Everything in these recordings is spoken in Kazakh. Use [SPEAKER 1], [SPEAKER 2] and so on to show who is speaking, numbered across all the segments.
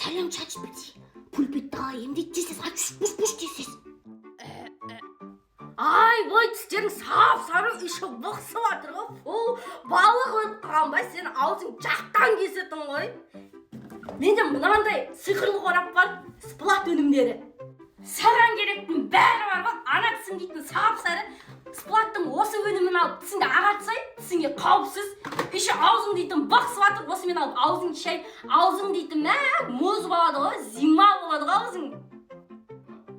[SPEAKER 1] сәлем ChatGPT. Пульпеттағы емдейді десіз, буш десіз.
[SPEAKER 2] Ай, ой, тістерің сап-сары іші бұқсып атыр ғой. Ол балық өтқан ба, сен аузың жақтан кесетін ғой. Менде мынандай сиқырлы қорап бар, сплат өнімдері. Саған керектің бәрі бар ғой, ана тісің дейтін сап-сары. Сплаттың осы өнімін алып тісіңді ағатсай, тісіңге қауіпсіз. Еще аузың дейтін бұқсып атыр, осымен алып аузың шай, аузың дейтін мұз болады ғой, зима болады ғой аузың.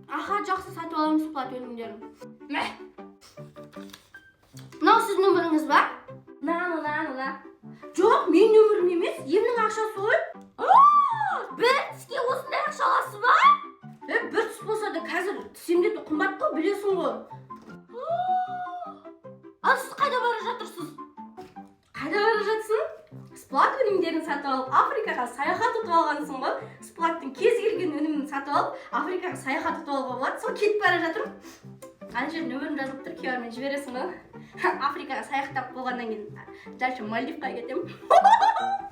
[SPEAKER 2] Аха, жақсы сатып аламын сплат өнімдерін. Мынау сіздің нөміріңіз ба? Мына. Жоқ, мен нөмірім емес, емнің ақшасы ғой. Бір тіске осындай ақша аласыз ба? Бір тіс болса да қазір тіс емдету қымбат қой, білесің ғой. Ал сіз қайда бара жатырсыз? Қайда бара жатсың? Сплат өнімдерін сатып алып, Африкаға саяхат ұтып алғансың ғой. Сплаттың кез келген өнімін сатып алып, Африкаға саяхат ұтып алуға болады. Сол кетіп бара жатырмын. Ана жерде нөмірім жазылып тұр, QR-мен жібересің ғой. Африкаға саяхаттап болғаннан кейін дальше Мальдивқа кетемін.